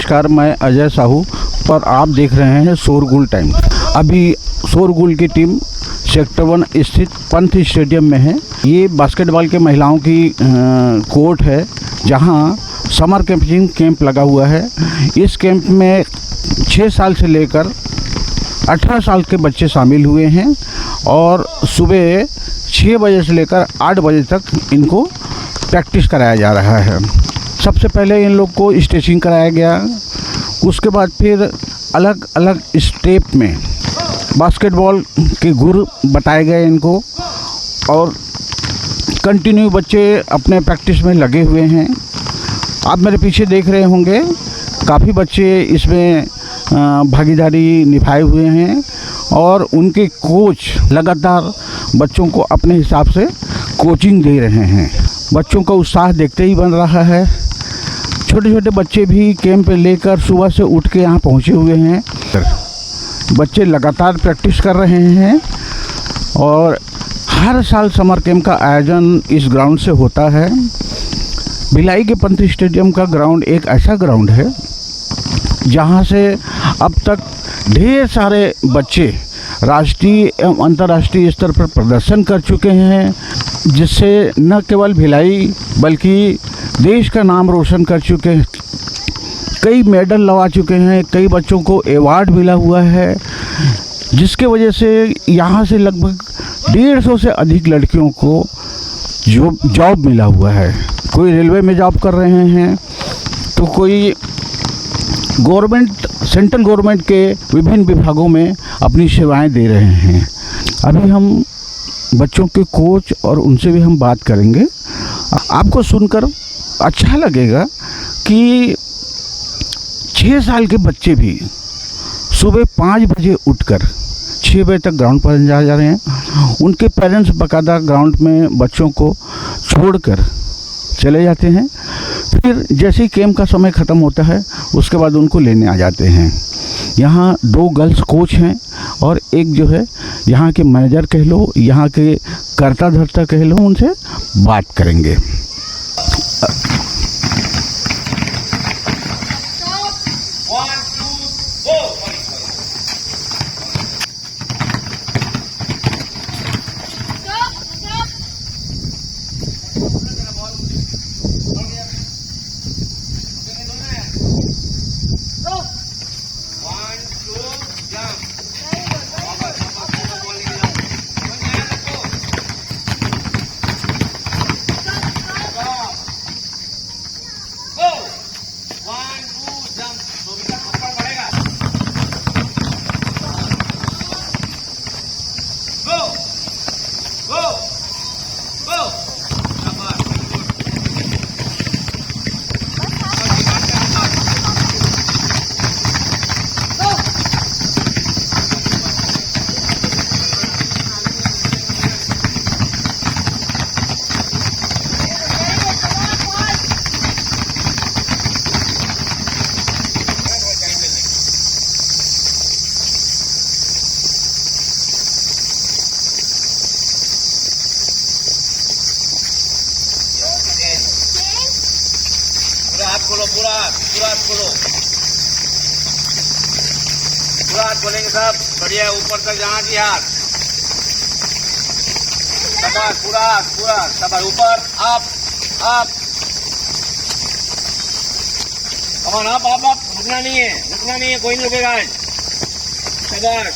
नमस्कार, मैं अजय साहू और आप देख रहे हैं शोरगुल टाइम। अभी शोरगुल की टीम सेक्टर 1 स्थित पंथ स्टेडियम में है। ये बास्केटबॉल के महिलाओं की कोर्ट है, जहां समर कैंप लगा हुआ है। इस कैंप में 6 साल से लेकर 18 साल के बच्चे शामिल हुए हैं और सुबह 6 बजे से लेकर 8 बजे तक इनको प्रैक्टिस कराया जा रहा है। सबसे पहले इन लोग को स्ट्रेचिंग कराया गया, उसके बाद फिर अलग अलग स्टेप में बास्केटबॉल के गुर बताए गए इनको, और कंटिन्यू बच्चे अपने प्रैक्टिस में लगे हुए हैं। आप मेरे पीछे देख रहे होंगे, काफ़ी बच्चे इसमें भागीदारी निभाए हुए हैं और उनके कोच लगातार बच्चों को अपने हिसाब से कोचिंग दे रहे हैं। बच्चों का उत्साह देखते ही बन रहा है। छोटे छोटे बच्चे भी कैंप लेकर सुबह से उठ के यहाँ पहुँचे हुए हैं। बच्चे लगातार प्रैक्टिस कर रहे हैं और हर साल समर कैंप का आयोजन इस ग्राउंड से होता है। भिलाई के पंथ स्टेडियम का ग्राउंड एक ऐसा ग्राउंड है जहाँ से अब तक ढेर सारे बच्चे राष्ट्रीय एवं अंतर्राष्ट्रीय स्तर पर प्रदर्शन कर चुके हैं, जिससे न केवल भिलाई बल्कि देश का नाम रोशन कर चुके हैं। कई मेडल लगा चुके हैं, कई बच्चों को अवार्ड मिला हुआ है, जिसके वजह से यहाँ से लगभग 150 से अधिक लड़कियों को जॉब मिला हुआ है। कोई रेलवे में जॉब कर रहे हैं तो कोई सेंट्रल गवर्नमेंट के विभिन्न विभागों में अपनी सेवाएं दे रहे हैं। अभी हम बच्चों के कोच और उनसे भी हम बात करेंगे। आपको सुनकर अच्छा लगेगा कि 6 साल के बच्चे भी सुबह 5 बजे उठकर 6 बजे तक ग्राउंड पर जा रहे हैं। उनके पेरेंट्स बाकायदा ग्राउंड में बच्चों को छोड़कर चले जाते हैं। फिर जैसे ही कैंप का समय ख़त्म होता है उसके बाद उनको लेने आ जाते हैं। यहाँ 2 गर्ल्स कोच हैं और एक जो है यहाँ के मैनेजर कह लो, यहाँ के कर्ता धर्ता कह लो, उनसे बात करेंगे। पूरा हाथ खोलेंगे सब, बढ़िया ऊपर तक जाना चाहिए हाथ। शाबाश, पूरा शाबाश, ऊपर अप अप, कमान अप अप अप, रुकना नहीं है, कोई नहीं रुकेगा। शाबाश,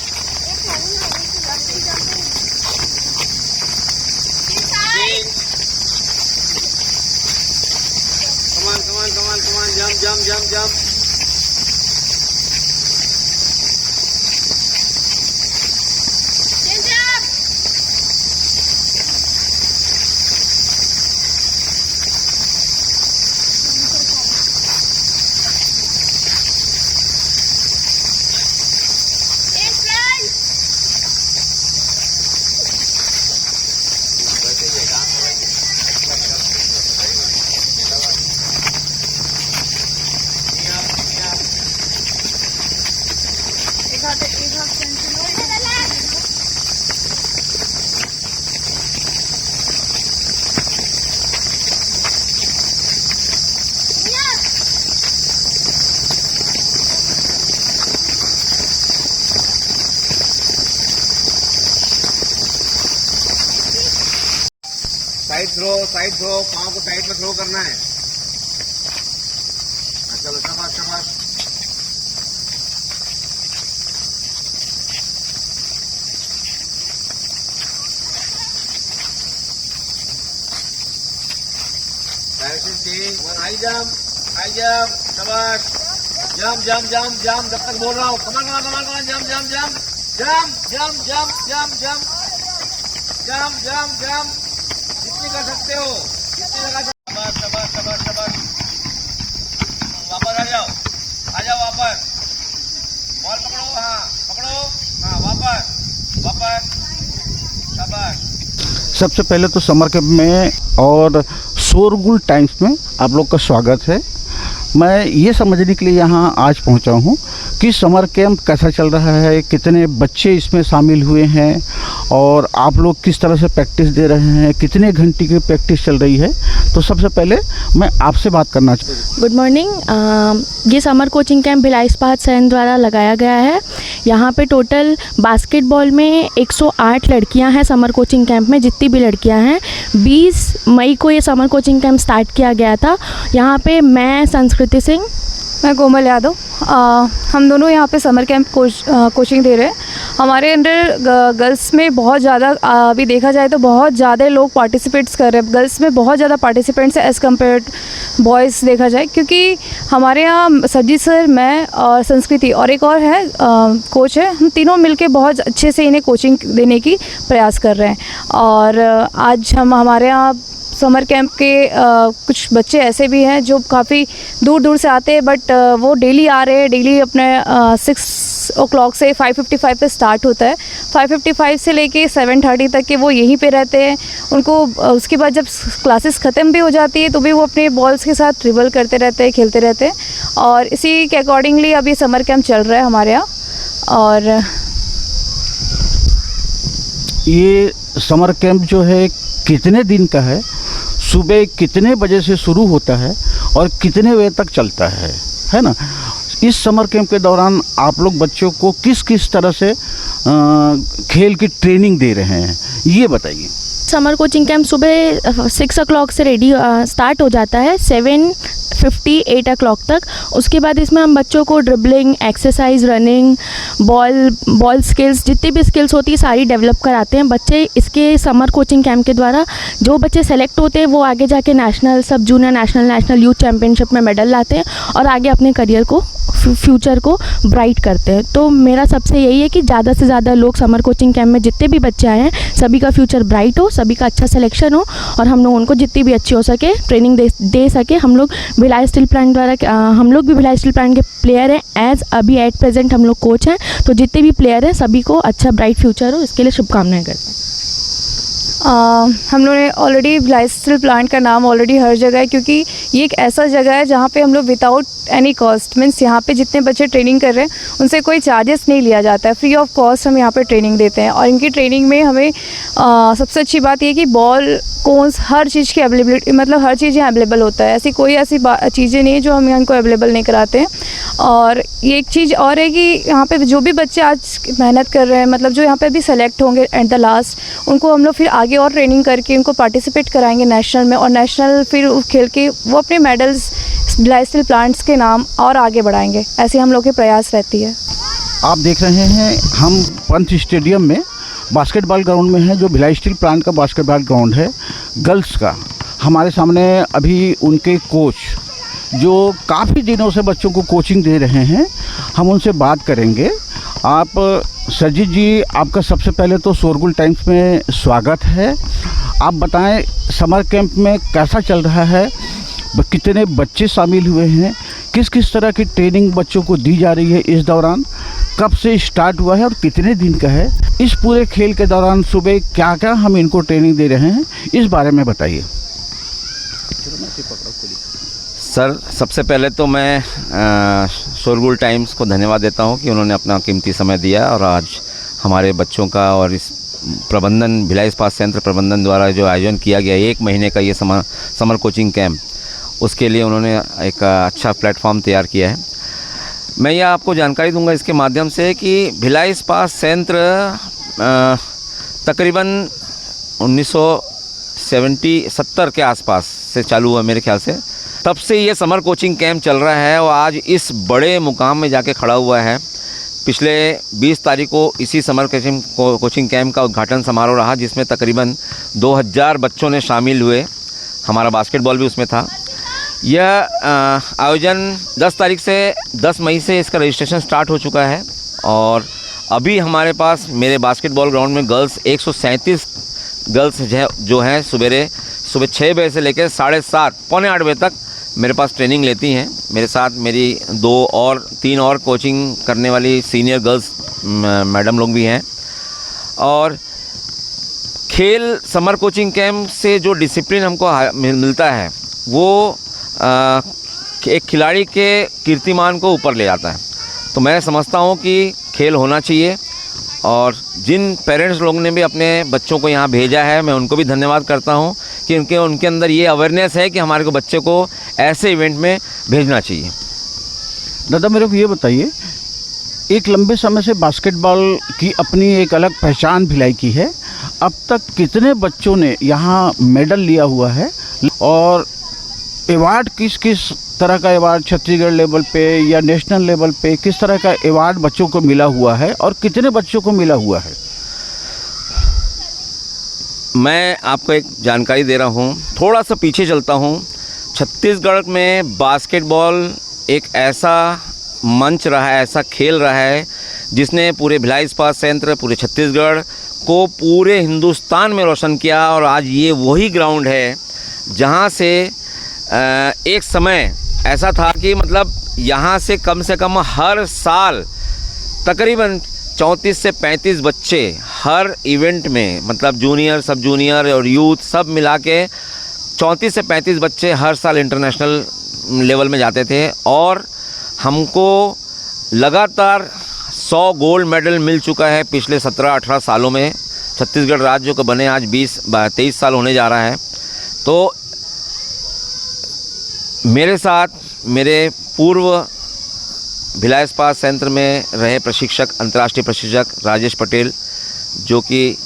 कमान, जंप। साइड थ्रो, पाँव को साइड में थ्रो करना है। चलो शाबाश शाबाश। Direction change, one high jump, शाबाश। जंप जंप जंप जंप, जब तक बोल रहा हूँ, come on come on come on come on, jump jump jump jump jump jump jump jump jump jump jump, जितनी कर सकते हो जितनी लगा। शाबाश शाबाश शाबाश शाबाश। वापस आ जाओ वापस। बॉल पकड़ो, हाँ वापस वापस, शाबाश। सबसे पहले तो समर कैंप में और शोरगुल टाइम्स में आप लोग का स्वागत है। मैं ये समझने के लिए यहाँ आज पहुँचा हूँ कि समर कैंप कैसा चल रहा है, कितने बच्चे इसमें शामिल हुए हैं और आप लोग किस तरह से प्रैक्टिस दे रहे हैं, कितने घंटे की प्रैक्टिस चल रही है। तो सबसे पहले मैं आपसे बात करना चाहूँ। Good morning. ये समर कोचिंग कैंप भिलाई इस्पात संयंत्र द्वारा लगाया गया है। यहाँ पे टोटल बास्केटबॉल में 108 लड़कियाँ हैं समर कोचिंग कैंप में। जितनी भी लड़कियाँ हैं, 20 मई को ये समर कोचिंग कैंप स्टार्ट किया गया था। यहाँ पे मैं संस्कृति सिंह, मैं कोमल यादव, हम दोनों यहाँ पे समर कैंप कोचिंग दे रहे हैं। हमारे अंडर गर्ल्स में बहुत ज़्यादा अभी देखा जाए तो बहुत ज़्यादा लोग पार्टिसिपेट्स कर रहे हैं। गर्ल्स में बहुत ज़्यादा पार्टिसिपेंट्स है एज़ कम्पेयर बॉयज़ देखा जाए, क्योंकि हमारे यहाँ सज्जित सर, मैं और संस्कृति और एक और है कोच है, हम तीनों मिलके बहुत अच्छे से इन्हें कोचिंग देने की प्रयास कर रहे हैं। और आज हमारे यहाँ समर कैंप के कुछ बच्चे ऐसे भी हैं जो काफ़ी दूर दूर से आते हैं, बट वो डेली आ रहे हैं। डेली अपने 6 o'clock से 5:55 पे स्टार्ट होता है। 5:55 से लेके 7:30 तक के वो यहीं पे रहते हैं। उनको उसके बाद जब क्लासेस ख़त्म भी हो जाती है तो भी वो अपने बॉल्स के साथ ट्रिबल करते रहते हैं, खेलते रहते हैं। और इसी के अकॉर्डिंगली अभी समर कैंप चल रहा है हमारे यहाँ। और ये समर कैंप जो है कितने दिन का है, सुबह कितने बजे से शुरू होता है और कितने बजे तक चलता है ना? इस समर कैंप के दौरान आप लोग बच्चों को किस किस तरह से खेल की ट्रेनिंग दे रहे हैं, ये बताइए। समर कोचिंग कैंप सुबह 6 o'clock से स्टार्ट हो जाता है 7:58 o'clock तक। उसके बाद इसमें हम बच्चों को dribbling, exercise, running, ball skills, जितनी भी स्किल्स होती है सारी डेवलप कराते हैं बच्चे। इसके समर कोचिंग कैंप के द्वारा जो बच्चे सेलेक्ट होते हैं वो आगे जाके नेशनल, सब जूनियर, नेशनल यूथ चैम्पियनशिप में मेडल लाते हैं और आगे अपने करियर को, फ्यूचर को ब्राइट करते हैं। तो मेरा सबसे यही है कि ज़्यादा से ज़्यादा लोग समर कोचिंग कैंप में जितने भी बच्चे आए हैं सभी का फ्यूचर ब्राइट हो, सभी का अच्छा सिलेक्शन हो और हम लोग उनको जितनी भी अच्छी हो सके ट्रेनिंग दे सके। हम लोग भिलाई स्टील प्लांट द्वारा, हम लोग भी भिलाई स्टील प्लांट के प्लेयर हैं। एज अभी एट प्रेजेंट हम लोग कोच हैं। तो जितने भी प्लेयर हैं सभी को अच्छा ब्राइट फ्यूचर हो, इसके लिए शुभकामनाएं करते हैं। हम लोगों ने ऑलरेडी भिलाई स्टील प्लांट का नाम ऑलरेडी हर जगह है, क्योंकि ये एक ऐसा जगह है जहाँ पे हम लोग विदाउट एनी कॉस्ट, मीन्स यहाँ पे जितने बच्चे ट्रेनिंग कर रहे हैं उनसे कोई चार्जेस नहीं लिया जाता है। फ्री ऑफ कॉस्ट हम यहाँ पे ट्रेनिंग देते हैं। और इनकी ट्रेनिंग में हमें सबसे अच्छी बात ये कि बॉल, कोन्स, हर चीज़ की अवेलेबिलिटी, मतलब हर चीज़ यहाँ अवेलेबल होता है। ऐसी कोई ऐसी चीज़ें नहीं है जो हम इनको अवेलेबल नहीं कराते हैं। और ये एक चीज़ और है कि यहाँ पे जो भी बच्चे आज मेहनत कर रहे हैं, मतलब जो यहाँ पे अभी सेलेक्ट होंगे एट द लास्ट, उनको हम लोग फिर आगे और ट्रेनिंग करके उनको पार्टिसिपेट कराएंगे नेशनल में, और नेशनल फिर खेल के वो अपने मेडल्स भिलाई स्टील प्लांट्स के नाम और आगे बढ़ाएंगे। ऐसे हम लोग के प्रयास रहती है। आप देख रहे हैं हम पंच स्टेडियम में बास्केटबॉल ग्राउंड में है, जो भिलाई स्टील प्लांट का बास्केटबॉल ग्राउंड है गर्ल्स का। हमारे सामने अभी उनके कोच जो काफ़ी दिनों से बच्चों को कोचिंग दे रहे हैं, हम उनसे बात करेंगे। आप सजीत जी, आपका सबसे पहले तो शोरगुल टाइम्स में स्वागत है। आप बताएं समर कैंप में कैसा चल रहा है, कितने बच्चे शामिल हुए हैं, किस किस तरह की ट्रेनिंग बच्चों को दी जा रही है इस दौरान, कब से स्टार्ट हुआ है और कितने दिन का है, इस पूरे खेल के दौरान सुबह क्या क्या हम इनको ट्रेनिंग दे रहे हैं, इस बारे में बताइए। सर, सबसे पहले तो मैं शोरगुल टाइम्स को धन्यवाद देता हूं कि उन्होंने अपना कीमती समय दिया और आज हमारे बच्चों का और इस प्रबंधन, भिलाई इस्पात संयंत्र प्रबंधन द्वारा जो आयोजन किया गया 1 महीने का ये समर कोचिंग कैंप, उसके लिए उन्होंने एक अच्छा प्लेटफॉर्म तैयार किया है। मैं यह आपको जानकारी दूंगा इसके माध्यम से कि भिलाई इस्पात संयंत्र तकरीबन 70 के आसपास से चालू हुआ मेरे ख्याल से, तब से ये समर कोचिंग कैंप चल रहा है और आज इस बड़े मुकाम में जाके खड़ा हुआ है। पिछले 20 तारीख को इसी समर कोचिंग कैंप का उद्घाटन समारोह रहा, जिसमें तकरीबन 2000 बच्चों ने शामिल हुए। हमारा बास्केटबॉल भी उसमें था। यह आयोजन 10 मई से इसका रजिस्ट्रेशन स्टार्ट हो चुका है और अभी हमारे पास मेरे बास्केटबॉल ग्राउंड में गर्ल्स 137 गर्ल्स जो हैं सुबह 6 बजे से लेकर 7:30 पौने 8 बजे तक मेरे पास ट्रेनिंग लेती हैं। मेरे साथ मेरी 3 और कोचिंग करने वाली सीनियर गर्ल्स मैडम लोग भी हैं। और खेल समर कोचिंग कैंप से जो डिसिप्लिन हमको मिलता है वो एक खिलाड़ी के कीर्तिमान को ऊपर ले जाता है। तो मैं समझता हूँ कि खेल होना चाहिए और जिन पेरेंट्स लोगों ने भी अपने बच्चों को यहाँ भेजा है, मैं उनको भी धन्यवाद करता हूँ कि उनके अंदर ये अवेयरनेस है कि हमारे को बच्चे को ऐसे इवेंट में भेजना चाहिए। दादा मेरे को ये बताइए, एक लंबे समय से बास्केटबॉल की अपनी एक अलग पहचान भिलाई की है। अब तक कितने बच्चों ने यहाँ मेडल लिया हुआ है और अवार्ड किस तरह का अवार्ड छत्तीसगढ़ लेवल पे या नेशनल लेवल पे किस तरह का अवार्ड बच्चों को मिला हुआ है और कितने बच्चों को मिला हुआ है? मैं आपको एक जानकारी दे रहा हूँ, थोड़ा सा पीछे चलता हूँ। छत्तीसगढ़ में बास्केटबॉल एक ऐसा मंच रहा है, ऐसा खेल रहा है जिसने पूरे भिलाई इस्पात संयंत्र, पूरे छत्तीसगढ़ को, पूरे हिंदुस्तान में रोशन किया। और आज ये वही ग्राउंड है जहाँ से एक समय ऐसा था कि मतलब यहाँ से कम हर साल तकरीबन 34 से 35 बच्चे हर इवेंट में, मतलब जूनियर, सब जूनियर और यूथ सब मिला के 34 से 35 बच्चे हर साल इंटरनेशनल लेवल में जाते थे। और हमको लगातार 100 गोल्ड मेडल मिल चुका है पिछले 17-18 सालों में। छत्तीसगढ़ राज्य को बने आज 23 साल होने जा रहा है। तो मेरे साथ मेरे पूर्व भिलाई इस्पात संयंत्र में रहे प्रशिक्षक, अंतर्राष्ट्रीय प्रशिक्षक राजेश पटेल, जो कि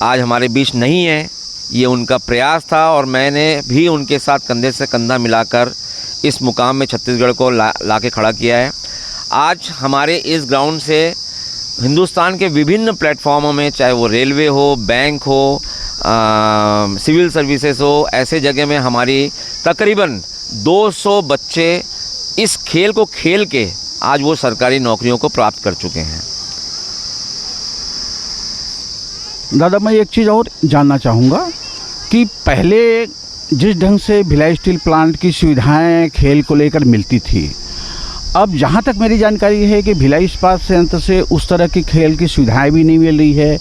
आज हमारे बीच नहीं है, ये उनका प्रयास था और मैंने भी उनके साथ कंधे से कंधा मिलाकर इस मुकाम में छत्तीसगढ़ को ला के खड़ा किया है। आज हमारे इस ग्राउंड से हिंदुस्तान के विभिन्न प्लेटफॉर्मों में, चाहे वो रेलवे हो, बैंक हो, सिविल सर्विसेज हो, ऐसे जगह में हमारी तकरीबन 200 बच्चे इस खेल को खेल के आज वो सरकारी नौकरियों को प्राप्त कर चुके हैं। दादा मैं एक चीज़ और जानना चाहूँगा कि पहले जिस ढंग से भिलाई स्टील प्लांट की सुविधाएं खेल को लेकर मिलती थी, अब जहाँ तक मेरी जानकारी है कि भिलाई इस्पात संयंत्र से उस तरह की खेल की सुविधाएं भी नहीं मिल रही है,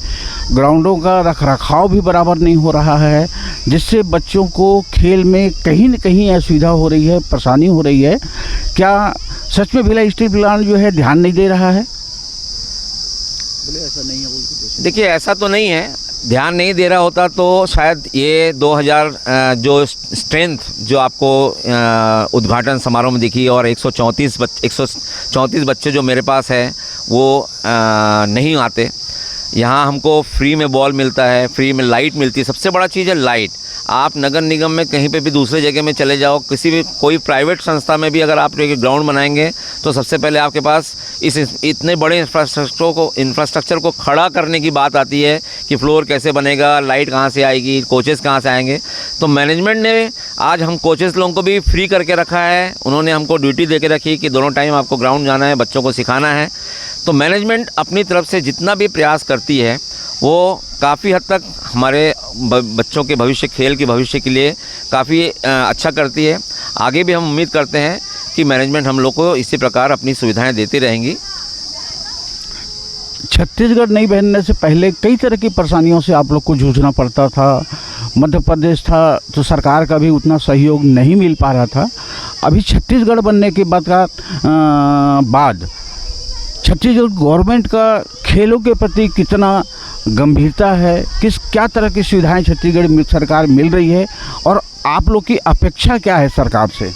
ग्राउंडों का रखरखाव भी बराबर नहीं हो रहा है, जिससे बच्चों को खेल में कहीं न कहीं असुविधा हो रही है, परेशानी हो रही है। क्या सच में भिलाई स्टील प्लांट जो है ध्यान नहीं दे रहा है? बोले ऐसा नहीं है। देखिए, ऐसा तो नहीं है, ध्यान नहीं दे रहा होता तो शायद ये 2000 जो स्ट्रेंथ जो आपको उद्घाटन समारोह में दिखी और 134 बच्चे जो मेरे पास है वो नहीं आते। यहाँ हमको फ्री में बॉल मिलता है, फ्री में लाइट मिलती है। सबसे बड़ा चीज़ है लाइट। आप नगर निगम में कहीं पे भी दूसरे जगह में चले जाओ, किसी भी कोई प्राइवेट संस्था में भी अगर आप एक ग्राउंड बनाएंगे तो सबसे पहले आपके पास इस इतने बड़े इंफ्रास्ट्रक्चर को खड़ा करने की बात आती है कि फ्लोर कैसे बनेगा, लाइट कहाँ से आएगी, कोचेस कहाँ से आएंगे। तो मैनेजमेंट ने आज हम कोचेस लोगों को भी फ्री करके रखा है। उन्होंने हमको ड्यूटी दे के रखी कि दोनों टाइम आपको ग्राउंड जाना है, बच्चों को सिखाना है। तो मैनेजमेंट अपनी तरफ से जितना भी प्रयास करती है वो काफ़ी हद तक हमारे बच्चों के भविष्य, खेल के भविष्य के लिए काफ़ी अच्छा करती है। आगे भी हम उम्मीद करते हैं कि मैनेजमेंट हम लोग को इसी प्रकार अपनी सुविधाएं देती रहेंगी। छत्तीसगढ़ नहीं बनने से पहले कई तरह की परेशानियों से आप लोग को जूझना पड़ता था। मध्य प्रदेश था तो सरकार का भी उतना सहयोग नहीं मिल पा रहा था। अभी छत्तीसगढ़ बनने के बाद छत्तीसगढ़ गवर्नमेंट का खेलों के प्रति कितना गंभीरता है, क्या तरह की सुविधाएं छत्तीसगढ़ सरकार मिल रही है और आप लोग की अपेक्षा क्या है सरकार से?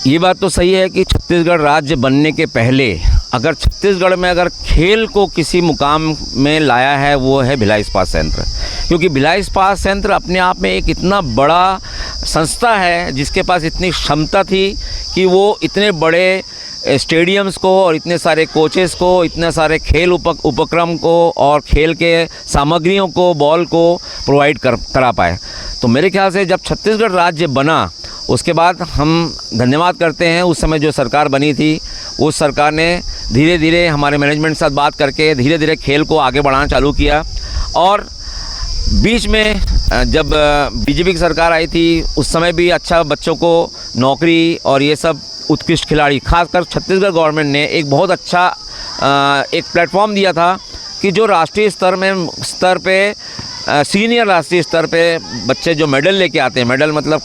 ये बात तो सही है कि छत्तीसगढ़ राज्य बनने के पहले अगर छत्तीसगढ़ में अगर खेल को किसी मुकाम में लाया है वो है भिलाई इस्पात संयंत्र, क्योंकि भिलाई इस्पात संयंत्र अपने आप में एक इतना बड़ा संस्था है जिसके पास इतनी क्षमता थी कि वो इतने बड़े स्टेडियम्स को और इतने सारे कोचेस को, इतने सारे खेल उपक्रम को और खेल के सामग्रियों को, बॉल को प्रोवाइड करा पाए। तो मेरे ख्याल से जब छत्तीसगढ़ राज्य बना उसके बाद हम धन्यवाद करते हैं उस समय जो सरकार बनी थी, उस सरकार ने धीरे धीरे हमारे मैनेजमेंट के साथ बात करके धीरे धीरे खेल को आगे बढ़ाना चालू किया। और बीच में जब बीजेपी की सरकार आई थी उस समय भी अच्छा बच्चों को नौकरी और ये सब उत्कृष्ट खिलाड़ी, खासकर छत्तीसगढ़ गवर्नमेंट ने एक बहुत अच्छा एक प्लेटफॉर्म दिया था कि जो राष्ट्रीय स्तर पे सीनियर राष्ट्रीय स्तर पे बच्चे जो मेडल लेके आते हैं, मेडल मतलब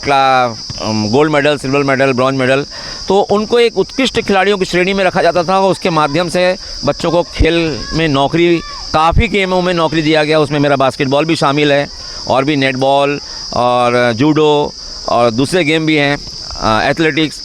gold medal, silver medal, bronze medal, तो उनको एक उत्कृष्ट खिलाड़ियों की श्रेणी में रखा जाता था और उसके माध्यम से बच्चों को खेल में नौकरी, काफ़ी गेमों में नौकरी दिया गया। उसमें मेरा बास्केटबॉल भी शामिल है और भी नेटबॉल और जूडो और दूसरे गेम भी हैं, एथलेटिक्स।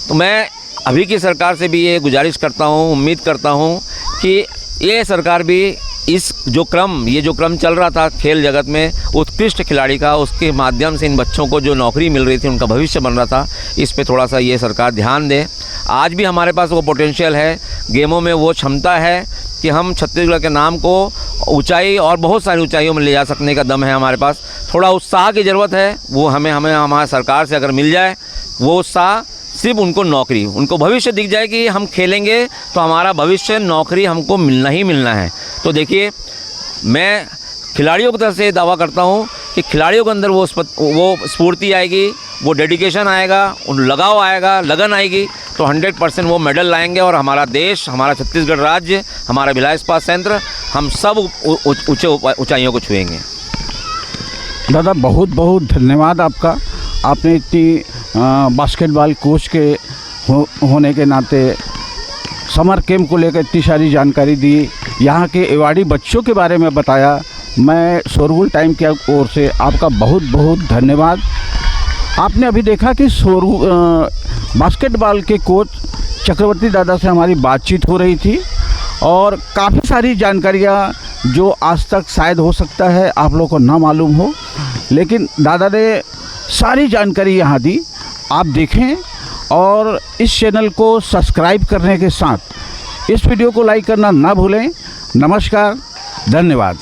तो मैं अभी की सरकार से भी ये गुजारिश करता हूँ, उम्मीद करता हूँ कि ये सरकार भी ये जो क्रम चल रहा था खेल जगत में उत्कृष्ट खिलाड़ी का, उसके माध्यम से इन बच्चों को जो नौकरी मिल रही थी, उनका भविष्य बन रहा था, इस पे थोड़ा सा ये सरकार ध्यान दे। आज भी हमारे पास वो पोटेंशियल है, गेमों में वो क्षमता है कि हम छत्तीसगढ़ के नाम को ऊंचाई और बहुत सारी ऊंचाइयों में ले जा सकने का दम है हमारे पास। थोड़ा उत्साह की ज़रूरत है, वो हमें हमारी सरकार से अगर मिल जाए वो उत्साह, सिर्फ उनको नौकरी, उनको भविष्य दिख जाए कि हम खेलेंगे तो हमारा भविष्य नौकरी हमको मिलना ही मिलना है। तो देखिए, मैं खिलाड़ियों की तरफ से दावा करता हूँ कि खिलाड़ियों के अंदर वो स्फूर्ति आएगी, वो डेडिकेशन आएगा, उन लगाव आएगा, लगन आएगी, तो 100% वो मेडल लाएंगे और हमारा देश, हमारा छत्तीसगढ़ राज्य, हमारा भिलाई इस्पात संयंत्र, हम सब ऊंचाइयों को छुएंगे। दादा बहुत बहुत धन्यवाद आपका। आपने इतनी बास्केटबॉल कोच के होने के नाते समर कैंप को लेकर इतनी सारी जानकारी दी, यहाँ के एवार्डी बच्चों के बारे में बताया। मैं शोरगुल टाइम की ओर से आपका बहुत बहुत धन्यवाद। आपने अभी देखा कि बास्केटबॉल के कोच चक्रवर्ती दादा से हमारी बातचीत हो रही थी और काफ़ी सारी जानकारियाँ जो आज तक शायद हो सकता है आप लोगों को ना मालूम हो, लेकिन दादा ने सारी जानकारी यहाँ दी। आप देखें और इस चैनल को सब्सक्राइब करने के साथ इस वीडियो को लाइक करना ना भूलें। नमस्कार, धन्यवाद।